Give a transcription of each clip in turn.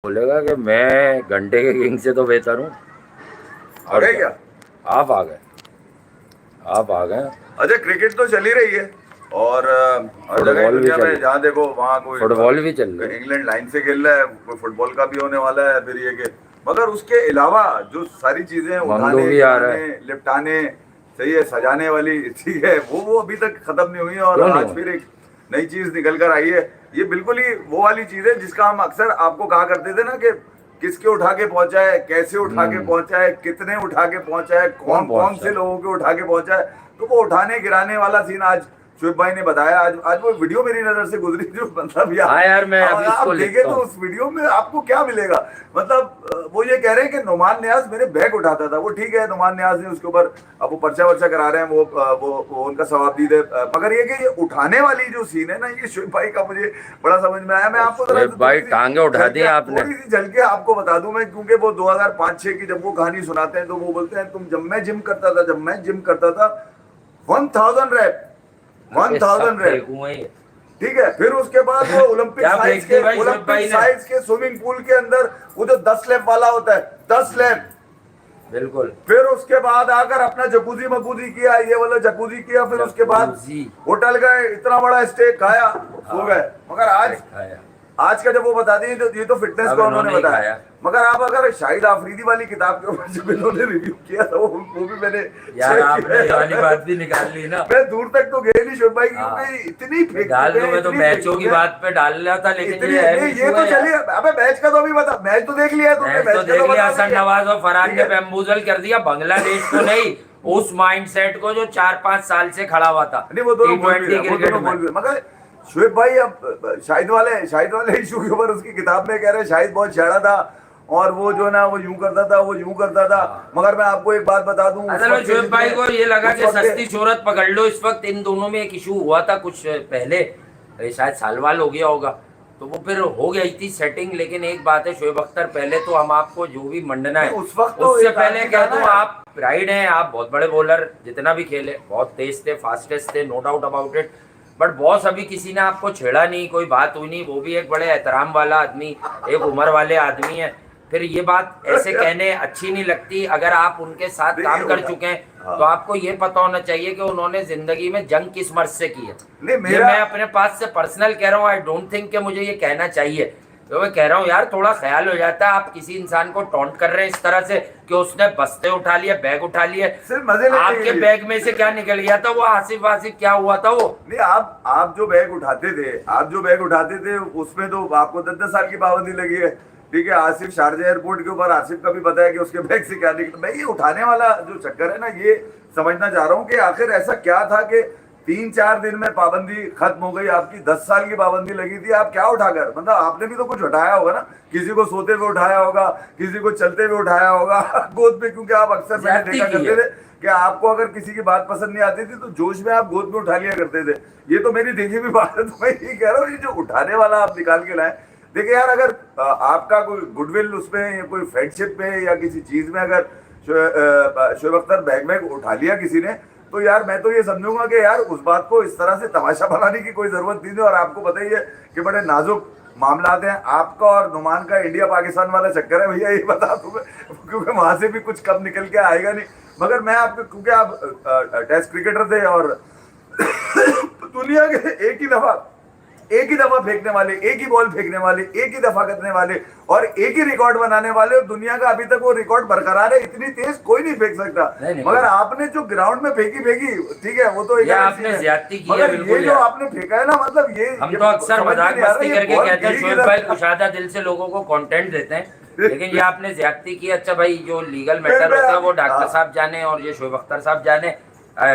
बोलेगा कि मैं घंटे के किंग से तो बेहतर हूँ। आ गए क्या? आप आ गए, आप आ गए। अच्छा, क्रिकेट तो चल ही रही है और हर जगह फुटबॉल भी दुनिया चल में जहाँ देखो वहाँ कोई फुटबॉल भी चल रही है। इंग्लैंड लाइन से खेल रहा है, कोई फुटबॉल का भी होने वाला है। फिर ये कि मगर उसके अलावा जो सारी चीजें मंगलू उठाने, भी आ रहा गिराने, है। लिपटाने, सही है, सजाने वाली, ठीक है, वो अभी तक खत्म नहीं हुई है और क्यों नहीं आज हुआ? फिर एक नई चीज निकल कर आई है। ये बिल्कुल ही वो वाली चीज है जिसका हम अक्सर आपको कहा करते थे ना कि किसके उठा के पहुंचा है, कैसे उठा के पहुंचा है, कितने उठा के पहुंचा है, कौन कौन कौन पहुंचा से है? लोगों के उठा के पहुंचा है। तो वो उठाने गिराने वाला सीन आज शुएब भाई ने बताया। आज वो वीडियो मेरी नजर से गुजरी जो मतलब यार, हाँ यार, मैं अभी आप इसको देखे लिखता तो हूँ। उस वीडियो में आपको क्या मिलेगा। मतलब वो ये कह रहे हैं कि नुमान न्याज मेरे बैग उठाता था। वो ठीक है, नुमान न्याज ने उसके ऊपर अब वो पर्चा वर्चा करा रहे हैं, वो उनका सवाब है। मगर ये कि ये उठाने वाली जो सीन है ना, ये शुएब भाई का मुझे बड़ा समझ में आया। मैं आपको जरा शोएब भाई टांगे उठा दी आपने। थोड़ी सी झलके आपको बता दूं मैं, क्योंकि वो 2005-6 की जब वो कहानी सुनाते हैं तो वो बोलते हैं तुम जब मैं जिम करता था 1000 रैप, अबे सब 1000 रैप, फेंकूं मैं ये। ठीक है। फिर उसके बाद वो क्या फेंक दी भाई शोएब भाई ओलंपिक ने? साइज के स्विमिंग पूल के अंदर वो जो 10 लैप वाला होता है, 10 लैप। बिल्कुल। फिर उसके बाद आकर अपना जकूजी मकूजी किया, ये वाला जकूजी किया। फिर उसके बाद जकूजी। होटल गए, इतना बड़ा स्टेक खाया, सो गए। मगर खाया। आज का जब वो बताते हैं तो ये तो फिटनेस अब का उन्होंने इन्होंने ही बताया। खाया। मगर आप अगर शाहिद आफरीदी वाली किताब के ऊपर जब इन्होंने रिव्यू किया था, वो भी मैंने यार check आपने किया। ये वाली बात भी निकाल ली ना। मैं दूर तक तो गए नहीं शोएब भाई, हाँ। क्योंकि इतनी फेंक डाल चुके दो, हैं, मैं तो इतनी मैचों फेंक की चुके हैं। बात पे डाल रहा था, लेकिन इतनी ये है नहीं, भी ये क्यों तो है यार? चलिए। अबे मैच का तो अभी बता, मैच तो देख लिया तुमने, मैच तो मैच का देख तो लिया। बता हसन दिया। नवाज और फरहान ठीक ने है। बैम्बूजल कर दिया बांग्लादेश को नहीं, उस माइंडसेट को जो 4-5 साल से खड़ा हुआ था नहीं, वो दोनों बोल भी T20 रहे, वो क्रिकेट दोनों बोल में। भी रहे। मगर शुएब भाई अब शाहिद वाले इशू के ऊपर उसकी किताब में कह रहे हैं शाहिद बहुत छेड़ा था और वो जो ना वो यूं करता था, वो यूं करता था। मगर मैं आपको एक बात बता दूं, असल में शोएब भाई को ये लगा कि सस्ती शोहरत पकड़ लो। इस वक्त इन दोनों में एक इशू हुआ था कुछ पहले, शायद साल हो गया होगा, तो वो फिर हो गई थी सेटिंग। लेकिन एक बात है शोएब अख्तर, पहले तो हम आपको जो भी मंडना है उस वक्त तो उससे एक पहले आदमी कह था दूं, ना। आप राइड हैं, आप बहुत बड़े बॉलर, जितना भी खेले बहुत तेज थे, फास्टेस्ट थे, no doubt about it. But boss अभी किसी ने आपको छेड़ा नहीं, कोई बात हुई नहीं। वो भी एक बड़े एहतराम वाला आदमी, एक उम्र वाले आदमी है। फिर ये बात ऐसे कहने अच्छी नहीं लगती। अगर आप उनके साथ काम कर चुके हैं तो आपको ये पता होना चाहिए कि उन्होंने जिंदगी में जंग किस मर्ज से की है। नहीं, ये मैं अपने पास से पर्सनल कह रहा हूँ। आई डोंट थिंक कि मुझे ये कहना चाहिए। तो मैं कह रहा हूँ यार, थोड़ा ख्याल हो जाता है। आप किसी इंसान को टॉन्ट कर रहे हैं इस तरह से कि उसने बस्ते उठा लिए, बैग उठा लिए। सिर्फ मजे लेने के आपके लिए। बैग में से क्या निकल गया था? वो आसिफ आसिफ क्या हुआ था वो? नहीं, आप जो बैग उठाते थे उसमें तो आपको 10-10 साल की पाबंदी लगी है। ठीक है, आसिफ शारजा एयरपोर्ट के ऊपर आसिफ का भी पता है कि उसके बैग से क्या निकला। मैं ये उठाने वाला जो चक्कर है ना, ये समझना चाह रहा हूँ कि आखिर ऐसा क्या था कि 3-4 दिन में पाबंदी खत्म हो गई आपकी। 10 साल की पाबंदी लगी थी, आप क्या उठाकर, मतलब आपने भी तो कुछ उठाया होगा ना। किसी को सोते हुए उठाया होगा, किसी को चलते हुए उठाया होगा गोद में, क्योंकि आप अक्सर मैंने देखा करते थे कि आपको अगर किसी की बात पसंद नहीं आती थी तो जोश में आप गोद में उठा लिया करते थे। ये तो मेरी देखी भी बात है। तो मैं ये कह रहा हूँ, ये जो उठाने वाला आप निकाल के लाए, देखिए यार, अगर आपका कोई गुडविल उसमें या कोई फ्रेंडशिप में या किसी चीज में अगर शोएब अख्तर बैग उठा लिया किसी ने, तो यार मैं तो ये समझूंगा कि यार उस बात को इस तरह से तमाशा बनाने की कोई जरूरत नहीं थी। और आपको पता ही है कि बड़े नाजुक मामलात हैं। आपका और नुमान का इंडिया पाकिस्तान वाला चक्कर है भैया, ये बता दूं मैं, क्योंकि वहां से भी कुछ कम निकल के आएगा नहीं। मगर मैं आपको, क्योंकि आप टेस्ट क्रिकेटर थे और दुनिया के एक ही दफा फेंकने वाले, एक ही बॉल फेंकने वाले, एक ही दफा करने वाले और एक ही रिकॉर्ड बनाने वाले, और दुनिया का अभी तक वो रिकॉर्ड बरकरार है। इतनी तेज कोई नहीं फेंक सकता। मगर आपने जो ग्राउंड में फेंकी, ठीक है, वो तो एक आपने ज्यादती की है। मगर बिल्कुल ये जो आपने फेंका है ना, मतलब ये हम तो अक्सर मजाक मस्ती करके कहते हैं शोएब भाई कुशादा दिल से लोगों को कंटेंट देते हैं, लेकिन ये आपने ज्यादती की। अच्छा भाई, जो लीगल मैटर होता है वो डॉक्टर साहब जाने और ये शोएब अख्तर साहब जाने।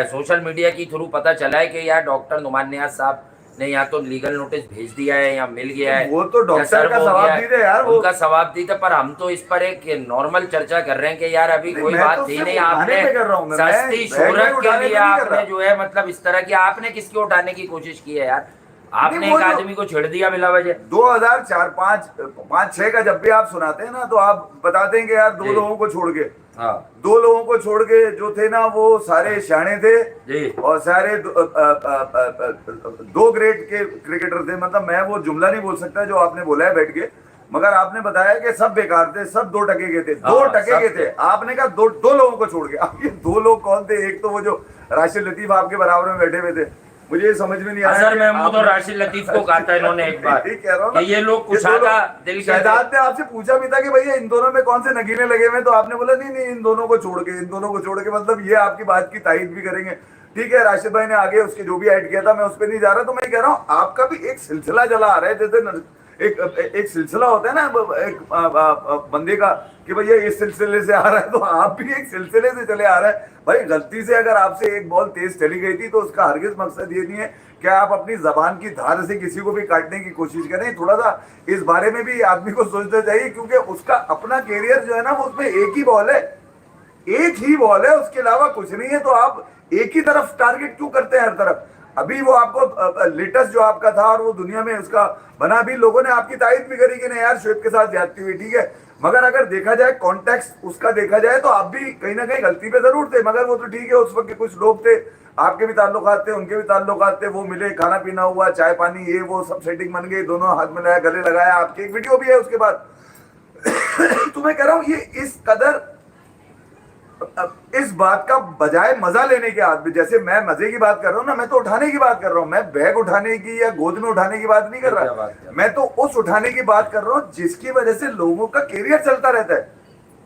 सोशल मीडिया की थ्रू पता चला है कि यार डॉक्टर नुमान नियाज साहब ने या तो लीगल नोटिस भेज दिया है या मिल गया है। वो तो डॉक्टर का सवाब दी यार, उनका सवाब दी था। पर हम तो इस पर एक नॉर्मल चर्चा कर रहे हैं कि यार अभी कोई बात थी नहीं। आपने सस्ती शोहरत के लिए आपने जो है, मतलब इस तरह की आपने किसको उठाने की कोशिश की है यार? आपने एक आदमी को छेड़ दिया बिला वजह। 2004-5-6 का जब भी आप सुनाते हैं ना, तो आप बताते हैं कि यार दो लोगों को छोड़ के, हाँ, 2 लोगों को छोड़ के जो थे ना, वो सारे शाणे थे जी। और सारे 2 ग्रेड के क्रिकेटर थे। मतलब मैं वो जुमला नहीं बोल सकता जो आपने बोला है बैठ के, मगर आपने बताया कि सब बेकार थे, सब 2 टके के थे, 2 टके सब के थे। थे। आपने कहा दो लोगों को छोड़ के। अब ये 2 लोग कौन थे? एक तो वो जो राशिद लतीफ आपके बराबर में बैठे हुए थे, मुझे ये समझ में नहीं आया। अजहर महमूद और राशिद लतीफ को कहा था इन्होंने एक बार यही कह रहा हूं ना, कि ये लोग ये दो कुशादा लोग- दिल के शहजाद ने आपसे पूछा भी था कि भैया इन दोनों में कौन से नगीने लगे हुए हैं, तो आपने बोला नहीं नहीं इन दोनों को छोड़ के, इन दोनों को छोड़ के, मतलब ये आपकी बात की तायीद भी करेंगे। ठीक है, राशिद भाई ने आगे उसके जो भी ऐड किया था, मैं उस पर नहीं जा रहा। तो मैं कह रहा हूँ आपका भी एक सिलसिला चला आ रहा है, जैसे एक सिलसिला होता है ना एक बंदे का कि भैया इस सिलसिले से आ रहा है, तो आप भी एक सिलसिले से चले आ रहे हैं। भाई गलती से अगर आपसे एक बॉल तेज चली गई थी तो उसका हरगिज मकसद ये नहीं है कि आप अपनी जबान की धार से किसी को भी काटने की कोशिश करें। थोड़ा सा इस बारे में भी आदमी को सोचना चाहिए, क्योंकि उसका अपना कैरियर जो है ना, वो उसमें एक ही बॉल है, एक ही बॉल है, उसके अलावा कुछ नहीं है। तो आप एक ही तरफ टारगेट क्यों करते हैं हर तरफ? अभी वो आपको लेटेस्ट जो आपका था और वो दुनिया में उसका बना भी, लोगों ने आपकी तारीफ भी करी कि नहीं यार शुएब के साथ ज्यादती हुई, ठीक है। मगर अगर देखा जाए कॉन्टेक्स्ट उसका देखा जाए तो आप भी कहीं ना कहीं गलती पे जरूर थे। मगर वो तो ठीक है, उस वक्त के कुछ लोग थे, आपके भी ताल्लुकात थे, उनके भी ताल्लुकात थे, वो मिले, खाना पीना हुआ, चाय पानी, ये वो सब सेटिंग बन गई, दोनों हाथ मिलाया, गले लगाया, आपकी एक वीडियो भी है उसके बाद। तो मैं कह रहा हूं ये इस कदर इस बात का बजाय मजा लेने के आदमी, जैसे मैं मजे की बात कर रहा हूँ ना, मैं तो उठाने की बात कर रहा हूँ। मैं बैग उठाने की या गोद में उठाने की बात नहीं कर रहा, मैं तो उस उठाने की बात कर रहा हूँ जिसकी वजह से लोगों का कैरियर चलता रहता है,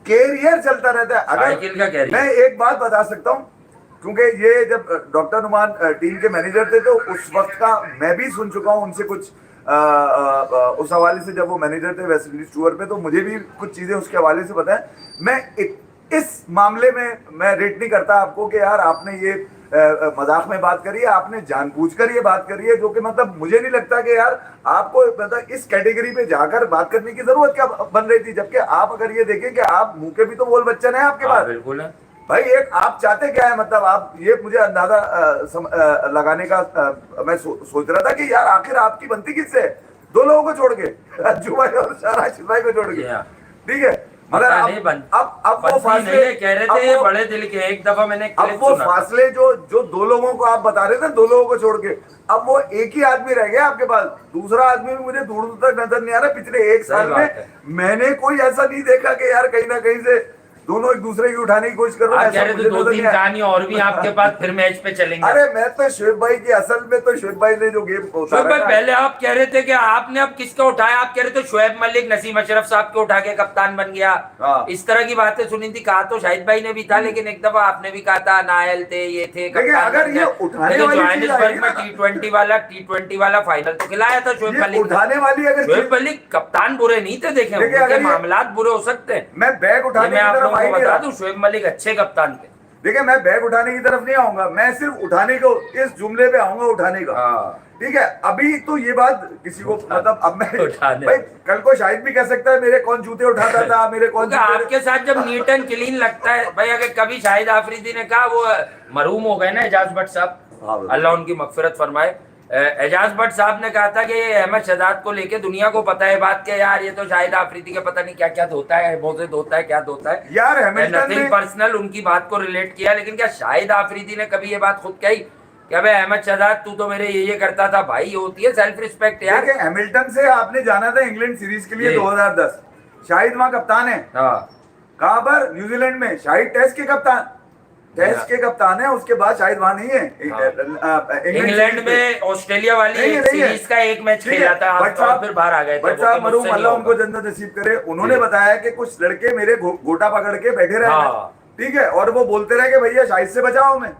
कैरियर चलता रहता है। साइकिल का अगर कैरियर। मैं एक बात बता सकता हूँ, क्योंकि ये जब डॉक्टर नुमान टीम के मैनेजर थे तो उस वक्त का मैं भी सुन चुका हूँ उनसे कुछ उस हवाले से, जब वो मैनेजर थे वेस्ट इंडीज टूर पे, तो मुझे भी कुछ चीजें उसके हवाले से पता है। मैं इस मामले में मैं रेट नहीं करता आपको कि यार आपने ये मजाक में बात करी है, आपने जानबूझकर ये बात करी है, जो कि मतलब मुझे नहीं लगता कि यार आपको मतलब इस कैटेगरी पे जाकर बात करने की जरूरत क्या बन रही थी। जबकि आप अगर ये देखें कि आप मुंह के भी तो बोल बच्चन है आपके पास। बिल्कुल है भाई एक आप चाहते क्या है, मतलब आप ये मुझे अंदाजा लगाने का मैं सोच रहा था कि यार आखिर आपकी बनती किससे है? 2 लोगों को छोड़ के, अज्जू भाई और राशिद भाई को छोड़ के, ठीक है। मगर अब वो फासले कह रहे थे बड़े दिल के, एक दफा मैंने अब वो फासले जो 2 लोगों को आप बता रहे थे, 2 लोगों को छोड़ के, अब वो एक ही आदमी रह गया आपके पास। दूसरा आदमी भी मुझे दूर दूर तक नजर नहीं आ रहा। पिछले 1 साल में मैंने कोई ऐसा नहीं देखा कि यार कहीं ना कहीं से दोनों एक दूसरे की उठाने की कोशिश कर रहे हैं। कह रहे थे 2-3 कहानी और भी आपके पास फिर मैच पे चलेंगे। अरे मैं तो शुएब भाई की, असल में तो शुएब भाई ने जो गेम शुएब भाई पहले आप कह रहे थे कि आपने अब किसका उठाया, आप कह रहे थे शुएब मलिक नसीम अशरफ साहब को उठा के कप्तान बन गया, इस तरह की बातें सुनी थी। कहा तो शाहिद भाई ने भी था, लेकिन एक दफा आपने भी कहा था नायल थे, ये थे कप्तान। अगर ये उठाने जोहानिसबर्ग में T20 वाला फाइनल तो खिलाया था शुएब मलिक, उठाने वाली। अगर शुएब मलिक कप्तान बुरे नहीं थे, देखे उनके मामलात बुरे हो सकते हैं। मैं बैग उठाने मैं आप लोगों को बता दूं शुएब मलिक अच्छे कप्तान थे। देखिए मैं बैग उठाने की तरफ नहीं आऊंगा, मैं सिर्फ उठाने को इस जुमले पे आऊंगा, उठाने का। ठीक है, अभी तो ये बात किसी को मतलब अब मैं भाई कल को शायद भी कह सकता है मेरे कौन जूते उठाता था, मेरे कौन आपके साथ जब नीट एंड क्लीन लगता है भाई। अगर कभी शाहिद आफरीदी ने कहा, वो मरहूम हो गए ना एजाज भट्ट साहब, अल्लाह उनकी मगफिरत फरमाए, एजाज भट्ट साहब ने कहा था कि अहमद शहजाद को लेके दुनिया को पता है बात के यार ये तो शाहिद आफरीदी के पता नहीं क्या क्या धोता है, बहुत धोता है, क्या धोता है यार। नथिंग पर्सनल, उनकी बात को रिलेट किया। लेकिन क्या शाहिद आफरीदी ने कभी ये बात खुद कही कि अबे अहमद शहजाद तू तो मेरे ये करता था? भाई ये होती है सेल्फ रिस्पेक्ट यार। हैमिल्टन से आपने जाना था इंग्लैंड सीरीज के लिए 2010, शाहिद वहां कप्तान है। कहां पर? न्यूजीलैंड में। शाहिद टेस्ट के कप्तान, टेस्ट के कप्तान है। उसके बाद शायद वहां नहीं है। इंग्लैंड में ऑस्ट्रेलिया वाली सीरीज का एक मैच खेला था, फिर बाहर आ गए थे। बट साहब मरूम अल्लाह उनको जन्नत नसीब करे, उन्होंने बताया कि कुछ लड़के मेरे गोटा पकड़ के बैठे रहे, ठीक है, और वो बोलते रहे कि भैया शाहिद से बचाओ मैं,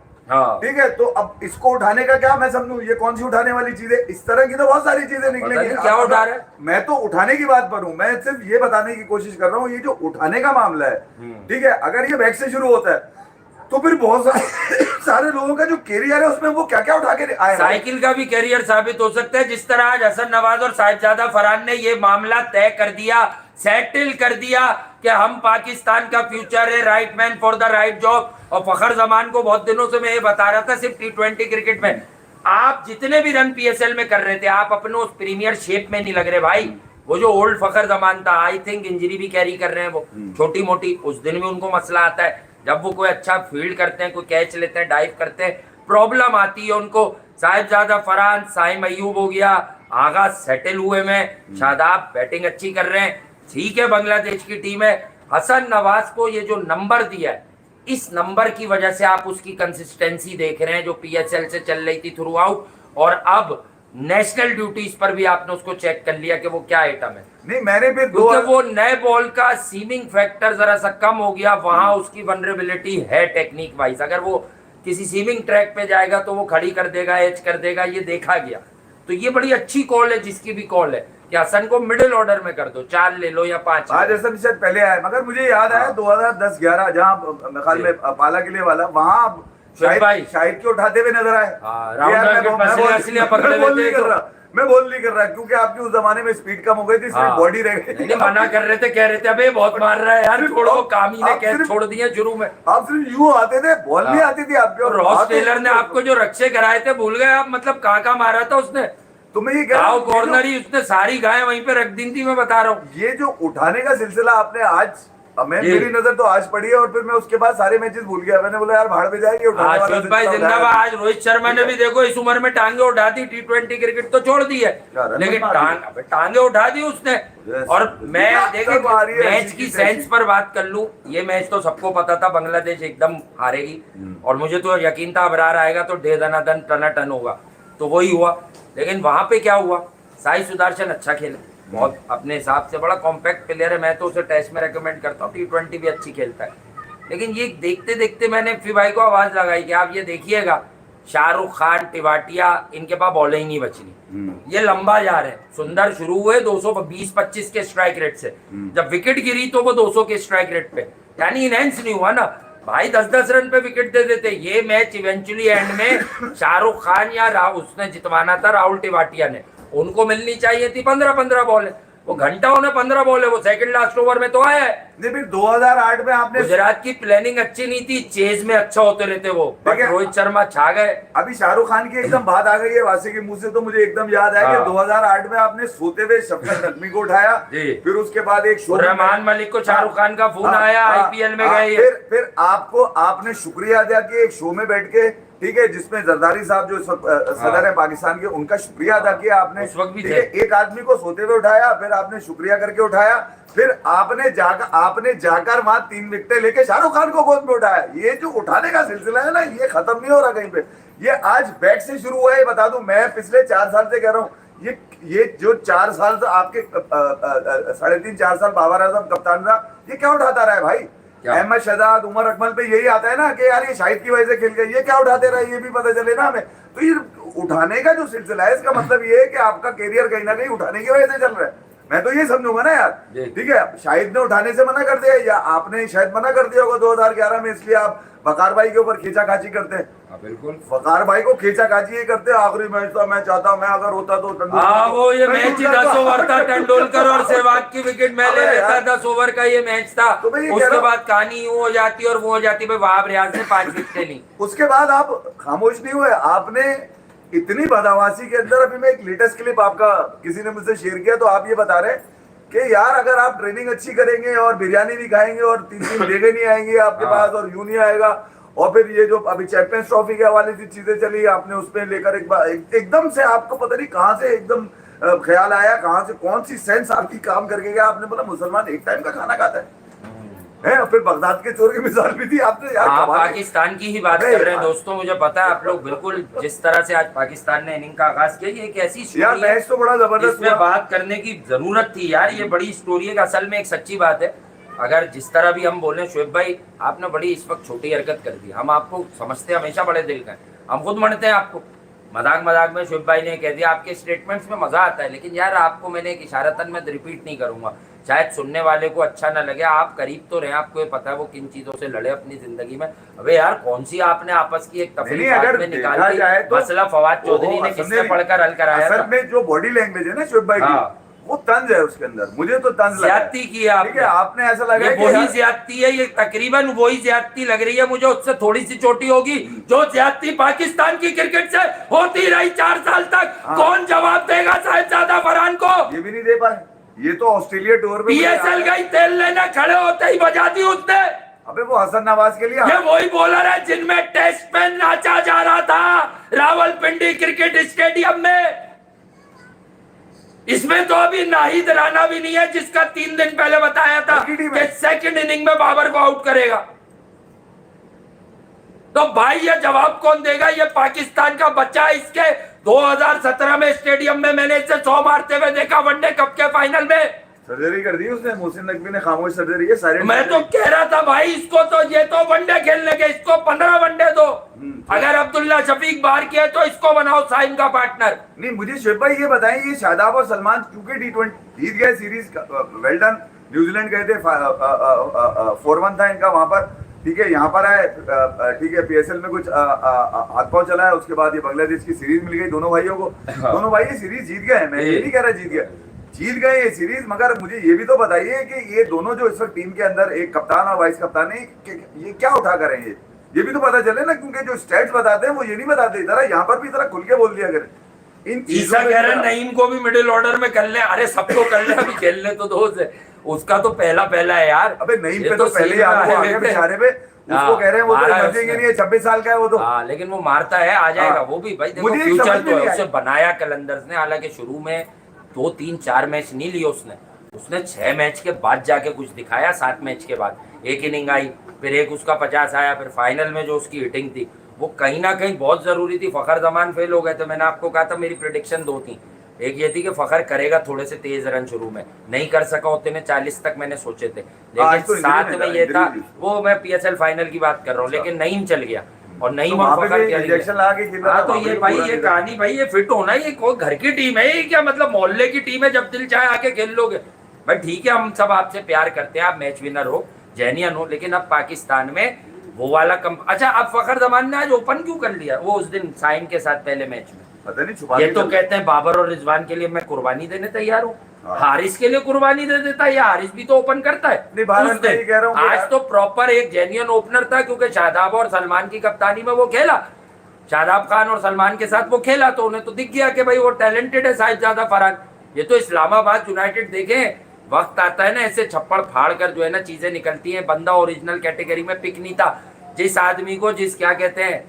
ठीक है। तो अब इसको उठाने का क्या मैं समझूं? ये कौन सी उठाने वाली चीज है? इस तरह की तो बहुत सारी चीजें निकलेंगी। क्या उठा रहे? मैं तो उठाने की बात पर हूं, मैं सिर्फ ये बताने की कोशिश कर रहा हूँ, ये जो उठाने का मामला है, ठीक है, अगर ये बैक से शुरू होता है तो फिर बहुत सारे लोगों का जो कैरियर है उसमें वो क्या क्या उठा के आए। साइकिल का भी कैरियर साबित हो सकता है। जिस तरह आज हसन नवाज और साहिबजादा फरहान ने ये मामला तय कर दिया, सेटल कर दिया कि हम पाकिस्तान का फ्यूचर है, right man for the right job. और फखर जमान को बहुत दिनों से मैं ये बता रहा था, सिर्फ T20 क्रिकेट में आप जितने भी रन PSL में कर रहे थे, आप अपने उस प्रीमियर शेप में नहीं लग रहे भाई। वो जो ओल्ड फखर जमान था, आई थिंक इंजरी भी कैरी कर रहे हैं वो छोटी मोटी, उस दिन भी उनको मसला आता है। जब वो कोई अच्छा फील्ड करते हैं, कोई कैच लेते हैं, डाइव करते हैं, प्रॉब्लम आती है उनको। साहिबजादा फरहान, साइम अय्यूब हो गया, आगाज सेटल हुए में, शादाब बैटिंग अच्छी कर रहे हैं, ठीक है बांग्लादेश की टीम है। हसन नवाज को ये जो नंबर दिया है, इस नंबर की वजह से आप उसकी कंसिस्टेंसी देख रहे हैं जो पीएसएल से चल रही थी थ्रू आउट, और अब नेशनल ड्यूटीज पर भी आपने उसको चेक कर लिया कि वो क्या आइटम है। नहीं मैंने फिर क्योंकि वो नए बॉल का सीमिंग फैक्टर जरा सा कम हो गया, वहां उसकी वनरेबिलिटी है टेक्निक वाइज। अगर वो किसी सीमिंग ट्रैक पे जाएगा तो वो खड़ी कर देगा, एज कर देगा, ये देखा गया। तो ये बड़ी अच्छी कॉल है जिसकी भी कॉल है कि हसन को मिडिल ऑर्डर में कर दो, 4 ले लो या 5। आज हसन शायद पहले आया, मगर मुझे याद आया 2010-11 जहाँ ख्याल में पाला किले वाला, वहाँ शाहिद के उठाते हुए नजर आए। मैं बोल नहीं कर रहा क्योंकि आपकी उस जमाने में स्पीड कम हो गई थी, सिर्फ बॉडी रह गई थी। मना कर रहे थे, कह रहे थे अबे बहुत मार रहा है यार, छोड़ो। कामी ने कैच छोड़ दिया शुरू में। आप सिर्फ यूं आते थे, बॉल नहीं आती थी आपके। और रॉस टेलर ने आपको जो रक्षे कराए थे भूल गए आप, मतलब कहाँ मारा था उसने। तो मैं ये कह रहा हूं, कॉर्नर ही उसने सारी गायें वहीं पे रख दी थी। मैं बता रहा हूँ ये जो उठाने का सिलसिला आपने आज, मेरी नजर तो आज पड़ी है, और फिर मैं उसके बाद सारे मैचेस भूल गया। मैंने बोला यार भाड़ में जाएगी उठाने वाला भाई जिंदाबाद। आज रोहित शर्मा ने भी देखो इस उम्र में टांगे उठा दी, T20 क्रिकेट तो छोड़ दी है, लेकिन टांगे उठा दी उसने। और मैं देखिए मैच की सेंस पर बात कर लूं, ये मैच तो सबको पता था बांग्लादेश एकदम हारेगी, और मुझे तो यकीन था अबरार आएगा तो डे दनादन टनाटन होगा, तो वही हुआ। लेकिन वहां पे क्या हुआ, साई सुदर्शन अच्छा खेले, बहुत अपने हिसाब से बड़ा कॉम्पैक्ट प्लेयर है। मैं तो उसे टेस्ट में रेकमेंड करता हूँ, T20 भी अच्छी खेलता है। लेकिन ये देखते देखते मैंने फिर भाई को आवाज लगाई कि आप ये देखिएगा, शाहरुख खान, टिवाटिया, इनके पास बॉलें ही नहीं बचनी, ये लंबा जा रहे हैं। सुंदर शुरू हुए 220-25 के स्ट्राइक रेट से, जब विकेट गिरी तो वो 200 के स्ट्राइक रेट पे, यानी इनहेंस नहीं हुआ ना भाई। 10-10 रन पे विकेट दे देते। ये मैच इवेंचुअली एंड में शाहरुख खान या उसने जितवाना था राहुल टिवाटिया ने, उनको मिलनी चाहिए थी 15-15 बॉल। वो घंटा उन्हें 15 बॉल है, वो सेकंड लास्ट ओवर में तो आया है। नहीं फिर 2008 में आपने, गुजरात की प्लानिंग अच्छी नहीं थी, चेज में अच्छा होते रहते वो, बट रोहित शर्मा छा गए। अभी शाहरुख खान की एकदम बात आ गई है वासी के मुंह से, तो मुझे एकदम याद है कि 2008 में आपने सोते हुए शफकत नकवी को उठाया, फिर उसके बाद एक शो रहमान मलिक को शाहरुख खान का फोन आया, आईपीएल में गए। फिर आपको आपने शुक्रिया अदा किया एक शो में बैठ के, ठीक है, जिसमें जरदारी साहब जो सदर है पाकिस्तान के, उनका शुक्रिया अदा किया आपने। ठीक है, एक आदमी को सोते हुए उठाया, फिर आपने शुक्रिया करके उठाया, फिर आपने जाकर वहां 3 विकेटें लेके शाहरुख खान को गोद में उठाया। ये जो उठाने का सिलसिला है ना, ये खत्म नहीं हो रहा कहीं पे। ये आज बैट से शुरू हुआ है। बता दूं, मैं पिछले 4 साल से कह रहा हूँ, ये जो 4 साल से आपके 3.5-4 साल बाबर आजम कप्तान था, ये क्या उठाता रहा है भाई? अहमद शहजाद, उमर अकमल पे यही आता है ना कि यार ये शाहिद की वजह से खेल गए, ये क्या उठाते रहे, ये भी पता चले ना हमें। तो ये उठाने का जो सिलसिला है, इसका मतलब ये है कि आपका कैरियर कहीं ना कहीं उठाने की वजह से चल रहा है। मैं तो ये समझूंगा ना यार, ठीक है, शाहिद ने उठाने से मना कर दिया, या आपने शायद मना कर दिया होगा 2011 में, इसलिए आप वकार भाई के ऊपर खींचाखाची करते हैं। बिल्कुल, वकार भाई को खींचाखाची ये करते हैं। आखिरी मैच था, मैं चाहता हूं, मैं अगर होता तो वो ये मैच ही 10 ओवर था, तेंदुलकर और सहवाग की विकेट मैं ले लेता। 10 ओवर का ये मैच था, उसके बाद कहानी यूं हो जाती और वो हो जाती। भाई वहाब रियाज ने 5 विकेटें ली, उसके बाद आप खामोश नहीं हुए। आपने इतनी बदहवासी के अंदर, अभी मैं एक लेटेस्ट क्लिप आपका किसी ने मुझसे शेयर किया, तो आप ये बता रहे हैं कि यार अगर आप ट्रेनिंग अच्छी करेंगे और बिरयानी भी खाएंगे और 3 बेगे नहीं आएंगे आपके पास और यूं नहीं आएगा, और फिर ये जो अभी चैंपियंस ट्रॉफी के हवाले से चीजें चली, आपने उसमें लेकर एकदम से आपको पता नहीं कहां से एकदम ख्याल आया, कहां से कौन सी सेंस आपकी काम करके गया। आपने बोला मुसलमान एक टाइम का खाना खाता है, फिर बगदाद के चोर की मिसाल भी थी आपने यार। पाकिस्तान की ही बात कर रहे हैं दोस्तों, मुझे पता है आप लोग बिल्कुल जिस तरह से आज पाकिस्तान ने इनिंग का आगाज किया, ये एक ऐसी यार मैच तो बड़ा जबरदस्त, इसमें बात करने की जरूरत थी यार। ये बड़ी स्टोरी है, असल में एक सच्ची बात है। अगर जिस तरह भी हम बोले, शोएब भाई आपने बड़ी इस वक्त छोटी हरकत कर दी। हम आपको समझते हमेशा बड़े दिल का, हम खुद मानते हैं आपको। मजाक में शोएब भाई ने कह दिया, आपके स्टेटमेंट्स में मजा आता है, लेकिन यार आपको मैंने एक इशारतन में रिपीट नहीं करूंगा, शायद सुनने वाले को अच्छा ना लगे। आप करीब तो रहे, आपको ये पता है वो किन चीजों से लड़े अपनी जिंदगी में। अबे यार कौन सी आपने आपस की एक तफरीक में निकाल दी, मसला फवाद चौधरी ने किससे पढ़कर हल कराया था। असल में जो बॉडी लैंग्वेज है ना शोएब भाई की, वो तंज है उसके अंदर, मुझे तो तंज लगा। ज्यादती की है ठीक है, आपने ऐसा लगा ये वही ज्यादती है, ये तकरीबन वही ज्यादती लग रही है मुझे, उससे थोड़ी सी छोटी होगी जो ज्यादती पाकिस्तान की क्रिकेट से होती रही 4 साल तक। कौन जवाब देगा साहिबजादा फरहान को? ये भी नहीं दे पाए। ये तो ऑस्ट्रेलिया टूर में पीएसएल गई, तेल लेने खड़े होते ही बजा दी उसने। अबे वो हसन नवाज के लिए, ये वही बॉलर है जिनमें टेस्ट में नाचा जा रहा था रावलपिंडी क्रिकेट स्टेडियम में। इसमें तो अभी नाहिद राणा भी नहीं है, जिसका 3 दिन पहले बताया था कि सेकंड इनिंग में बाबर को आउट करेगा। तो भाई ये जवाब कौन देगा? ये पाकिस्तान का बच्चा, इसके 2017 में स्टेडियम में मैंने इसे 100 मारते हुए देखा वनडे कप के फाइनल में। सर्जरी कर दी उसने, मोहसिन नकवी ने खामोश सर्जरी है सारे। मैं तो कह रहा था भाई इसको तो, ये तो वनडे खेलने के, इसको 15 वनडे दो। अगर अब्दुल्ला शफीक बाहर किया तो इसको बनाओ साइन का पार्टनर। नहीं, मुझे शुएब भाई ये बताएं, ये शादाब और सलमान क्योंकि T20 जीत गए सीरीज, वेल डन। न्यूजीलैंड गए थे, 4-1 था इनका वहां पर, ठीक है। यहाँ पर आए, ठीक है, PSL में कुछ हाथ पांव चला है, उसके बाद ये बांग्लादेश की सीरीज मिल गई दोनों भाइयों को। दोनों भाई ये सीरीज जीत गए, मैं ये नहीं कह रहा जीत गए ये सीरीज, मगर मुझे ये भी तो बताइए कि ये दोनों जो इस वक्त टीम के अंदर, एक कप्तान और वाइस कप्तान है, ये क्या उठा कर रहे हैं, ये भी तो पता चले ना, क्योंकि जो स्टैट्स बताते हैं वो ये नहीं बताते। इधर यहाँ पर भी इतना खुल के बोल दिया करें। इन ईसा कह रहे नईम को भी मिडिल ऑर्डर में कर ले। अरे सबको कर ले, अभी खेलने तो दो से, उसका तो पहला है यार। अबे नईम पे तो पहले ही आगे बेचारे पे, उसको कह रहे हैं वो तो बचेंगे नहीं, 26 साल का है वो तो। हाँ, लेकिन वो मारता है, आ जाएगा वो भी भाई। देखो फ्यूचर तो है, उसे बनाया कलंदर्स ने। हालांकि शुरू में 2, 3, 4 मैच नहीं लिए उसने 6 मैच के बाद जाके कुछ दिखाया। 7 मैच के बाद एक इनिंग आई, फिर एक उसका 50 आया, फिर फाइनल में जो उसकी हिटिंग थी वो कहीं ना कहीं बहुत जरूरी थी। फखर जमान फेल हो गए थे, मैंने आपको कहा था, मेरी प्रेडिक्शन 2 थी। एक ये थी कि फखर करेगा थोड़े से तेज रन शुरू में, नहीं कर सका, उतने 40 तक मैंने सोचे थे, लेकिन तो 7 में ये था, वो मैं PSL फाइनल की बात कर रहा हूँ। लेकिन नईम चल गया और नईम और फखर क्या। हाँ, तो ये भाई ये कहानी, भाई ये फिट होना, ये कोई घर की टीम है, ये क्या मतलब मोहल्ले की टीम है, जब दिल चाहे आके खेल लोगे भाई। ठीक है, हम सब आपसे प्यार करते हैं, आप मैच विनर हो, जेन्युइन हो, लेकिन अब पाकिस्तान में वो वाला अच्छा, अब फखर जमान ने आज ओपन क्यों कर लिया? वो उस दिन साइन के साथ पहले मैच में पता नहीं छुपा, ये तो कहते हैं बाबर और रिजवान के लिए मैं कुर्बानी देने तैयार हूँ। हारिस के लिए कुर्बानी दे देता है, या हारिस भी तो ओपन करता है। नहीं, भारत में ये कह रहा हूँ आज तो प्रॉपर एक जेन्युइन ओपनर था, क्योंकि शादाब और सलमान की कप्तानी में वो खेला, शादाब खान और सलमान के साथ वो खेला, तो उन्हें तो दिख गया कि भाई वो टैलेंटेड है साहिबजादा फरहान। ये तो इस्लामाबाद यूनाइटेड देखें, वक्त आता है ना ऐसे छप्पड़ फाड़ कर जो है ना चीजें निकलती हैं। बंदा ओरिजिनल कैटेगरी में पिक नहीं था। जिस आदमी को, जिस क्या कहते हैं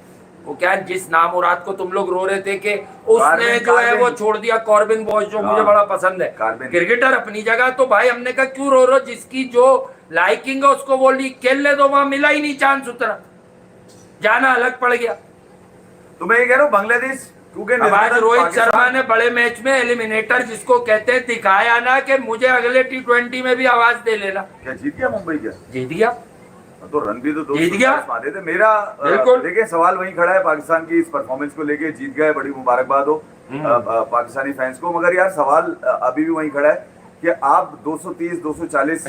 वो, क्या जिस नामुराद को तुम लोग रो रहे थे कि उसने जो है वो छोड़ दिया, कॉर्बिन बॉस, जो मुझे बड़ा पसंद है, क्रिकेटर अपनी जगह, तो भाई हमने कहा क्यों रो रहे हो? जिसकी जो लाइकिंग है उसको वो लीग खेल ले दो, वहां मिला ही नहीं चांस, उतना जाना अलग पड़ गया। तो मैं ये कह रहा हूँ बांग्लादेश, क्योंकि आज रोहित शर्मा ने बड़े मैच में एलिमिनेटर जिसको कहते हैं दिखाया ना कि मुझे अगले T20 में भी आवाज दे लेना। क्या जीत गया मुंबई? क्या जीत गया? तो रन भी तो जीत गया मारे थे। मेरा देखिए सवाल वहीं खड़ा है, पाकिस्तान की इस परफॉर्मेंस को लेके। जीत गए, बड़ी मुबारकबाद हो पाकिस्तानी फैंस को, मगर यार सवाल अभी भी वहीं खड़ा है कि आप 230, 240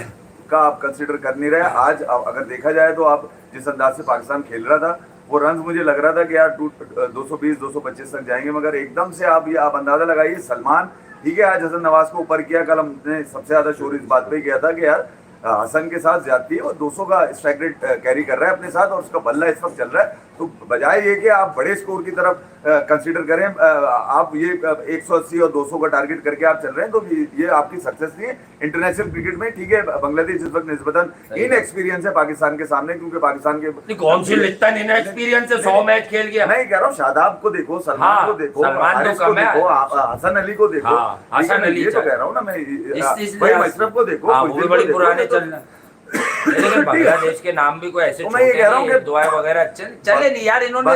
का आप कंसिडर कर नहीं रहे। आज अगर देखा जाए तो आप जिस अंदाज से पाकिस्तान खेल रहा था, वो रन मुझे लग रहा था कि यार 220, 225 तक जाएंगे, मगर एकदम से आप अंदाजा लगाइए। सलमान ठीक है, आज हसन नवाज को ऊपर किया, कल हमने सबसे ज्यादा शोर इस बात पे किया था कि यार हसन के साथ ज्यादती है, वो 200 का स्ट्राइक रेट कैरी कर रहा है अपने साथ, और उसका बल्ला इस वक्त चल रहा है। तो बजाय ये कि आप बड़े स्कोर की तरफ कंसीडर करें, आप ये 180 और 200 का टारगेट करके आप चल रहे हैं, तो ये आपकी सक्सेस नहीं है इंटरनेशनल क्रिकेट में। ठीक है, बांग्लादेश इस वक्त निस्बतन इन एक्सपीरियंस है पाकिस्तान के सामने, क्योंकि पाकिस्तान के कौन सी लिखता इन एक्सपीरियंस है, 100 मैच खेल गया। नहीं कह रहा हूँ, शादाब को देखो, सलमान को देखो, हारिस को देखो, हसन अली को देखो, हसन अली, ये तो कह रहा हूँ ना मैं, मशरफ को देखो, बड़ी पुराने चलना। लेकिन बांग्लादेश के नाम भी कोई ऐसे मैं ये कह रहा हूँ कि दुआ वगैरह चले नहीं यार। इन्होंने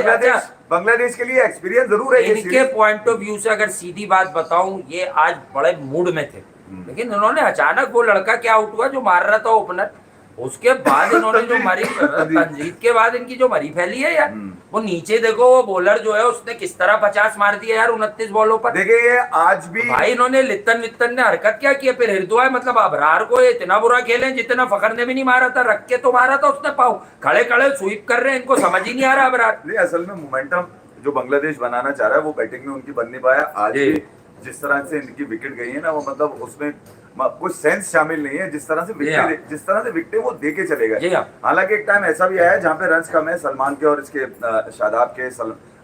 बांग्लादेश के लिए एक्सपीरियंस जरूर है। इनके पॉइंट ऑफ व्यू से अगर सीधी बात बताऊं, ये आज बड़े मूड में थे, लेकिन इन्होंने अचानक, वो लड़का क्या आउट हुआ जो मार रहा था ओपनर, उसके बाद इन्होंने जो मरी, तंजीद के बाद इनकी जो मरी फैली है यार, वो नीचे देखो, वो बॉलर जो है उसने किस तरह 50 मार दिया यार 29 बॉलों पर। देखिए आज भी भाई इन्होंने लित्तन ने हरकत क्या की, फिर हृदय मतलब अबरार को इतना बुरा खेले जितना फखर ने भी नहीं मारा था, रख के तो मारा था उसने पाऊ, खड़े खड़े स्वीप कर रहे हैं, इनको समझ ही नहीं आ रहा अबरार। नहीं, असल में मोमेंटम जो बांग्लादेश बनाना चाह रहा है वो बैटिंग में उनकी बन नहीं पाया। आज भी जिस तरह से इनकी विकेट गई है ना, वो मतलब उसमें कुछ सेंस शामिल नहीं है। जिस तरह से विकेटें वो दे के चले गए। हालांकि एक टाइम ऐसा भी आया जहाँ पे रन्स कम है, सलमान के और इसके शादाब के,